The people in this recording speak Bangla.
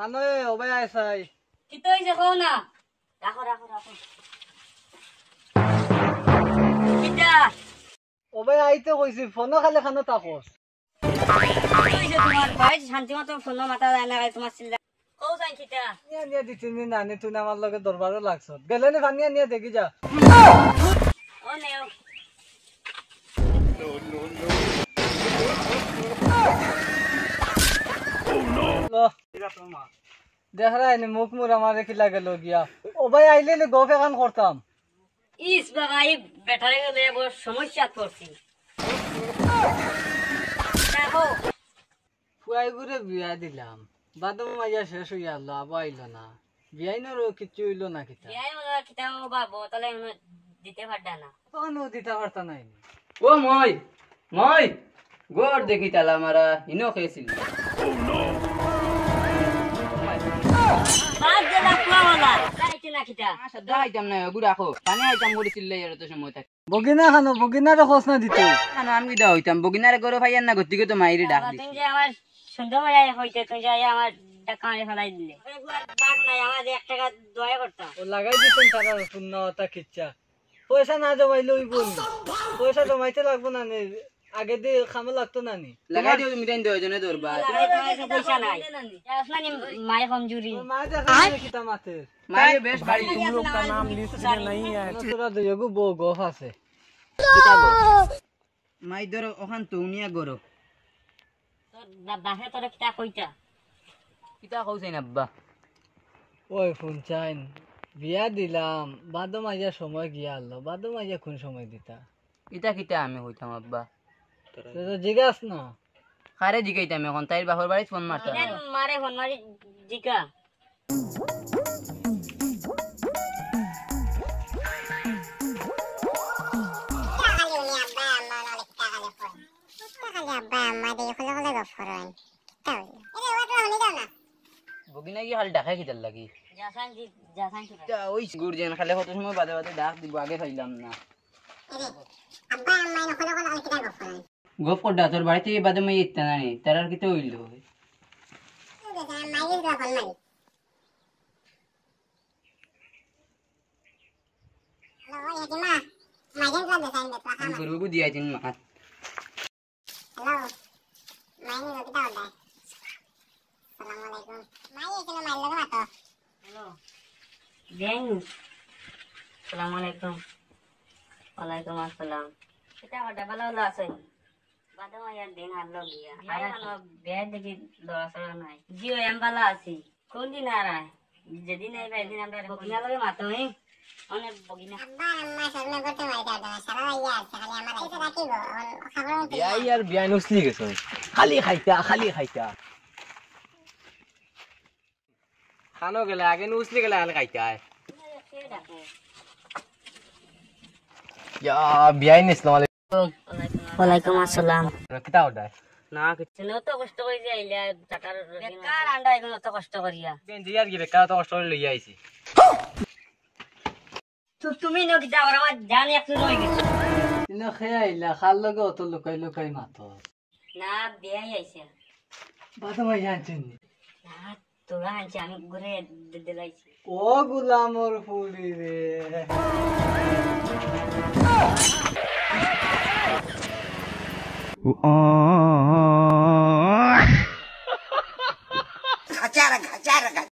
খানো ওবাই আইসাই কি তো হইছে কও না রাখো রাখো রাখো কিটা ওবাই আইতে কইছি ফোন খালে খানো তাকস কি হইছে তোমার ভাই শান্তি মতো ফোন মাথা যায় না তোমার চিল্লা কও যাই কিটা নিয়া নিয়া দিছিনি নানি তুই আমার লগে দরবারে লাগছ গেলে নি ভানিয়া নিয়া দেখি যা ও নেও লো দেখ রাইনি মুখ মুর আমারে কি লাগে লগিয়া ওবাই আইলে নি গফ এখান করতাম ইস বাবাই বেটারে গেলে বড় সমস্যা পড়ছি দেখো ফুয়াই গুরে বিয়া দিলাম বাদম মাইয়া শেষ হইয়া আলো আবো আইলো না বিয়াইনেরও কিচ্ছু হইলো না কিতা বিয়াই মজা কিটাও বাবু তাহলে দিতে পারডা না তখন দিতে পারতা নাই ও মই গোর দেখি তালা মারা ইনো খেয়েছিল বাদ দে না কুয়াওয়ালা যাইতে না কিটা সাদা আইতাম না গুড় রাখো পানি আইতাম করে চিল্লাই আর তো সময় থাকে বগিনা খানো বগিনারে খোঁজ না দিত আমি কিটা হইতাম বগিনারে গরো ভাইয়ার না গতিকে তো মাইরে ডাক দিছি তুমি যে আমার সুন্দর মায়া হইতে তুমি যে আমার কানে ফেলাই দিলে বাদ নাই আমার 1 টাকা দয়া করতাম ও লাগাই দিতেন তারা শূন্য তা কিচ্ছা পয়সা না জমাইলে হইব পয়সা জমাইতে লাগবো না নি আগে দিয়ে খামে লাগতো না নি লাগাই দিও তুমি টাইম দেও জনে দরবা পয়সা নাই আসমানি মায়ের কমজোরি মা দেখা কিতা মাতে মাইরে বেশ বাড়ি तुम लोग का नाम लिस्ट में नहीं है তোরা দুইগু বউ গফ আছে কিতা গো মাই ধরো ওখান তুনিয়া গরো তোর বাহে তোর কিটা কইতা কিতা কইছেন আব্বা ওই ফোন চাইন বিয়া দিলাম বাদো মাইয়া সময় গিয়া আলো বাদো মাইয়া কোন সময় দিতা কিতা কিতা আমি হইতাম আব্বা তো জিজ্ঞাস না কারে জিগাইতাম এখন তাইর বাপর বাড়ি ফোন মারতাম মারে ফোন মারি জিকা বগিনা কি খালি ডাকে কিতার লাগি যাসান ওই গুড় যেন খালে কত সময় বাদে বাদে ডাক দিব আগে খাইলাম না গপ করডা তোর বাড়ি থেকে বাদে মাই ইত্তা নানি তার আর কিতে হইল আমি গরুকে দিয়াছেন মাছ হ্যালো বেন আসসালামু আলাইকুম ওয়ালাইকুম আসসালাম এটা হডা ভালো আছে বাদা মাইয়া দিন আর লগিয়া আর আনো বেদ দেখি লড়াছড়া নাই জিও এম ভালো আছি কোন দিন আর যেদিন আইবা এদিন আমরা বগিনা লগে মাতো হে অনেক বগিনা আব্বা আম্মা সামনে করতে মাইতা দাও সারা ভাইয়া আছে খালি আমার আইতে রাখিব খাবার বিয়াই আর বিয়াই নসলি গেছ খালি খাইতা খানো গেলে আগে নুসলি গেলে আল খাইতা ইয়া বিয়াই নিসলাম ওয়ালাইকুম আসসালাম কিতা ওটা না ছেলে তো কষ্ট করে যাইলা টাকার বেকার আন্ডা এগুলো তো কষ্ট করিয়া কেন জিয়ার কি বেকার তো কষ্ট লই আইছি তো তুমি নকি দাও আমার জান একটু রই গেছে ইনো খেয়াইলা খাল লগে অত লুকাই মাতো না বিয়াই আইছে বাদা মাই জানছেন না তোরা আনছে আমি ঘুরে দিলাইছি ও গুলামর ফুলি রে Gachara, gachara, gachara.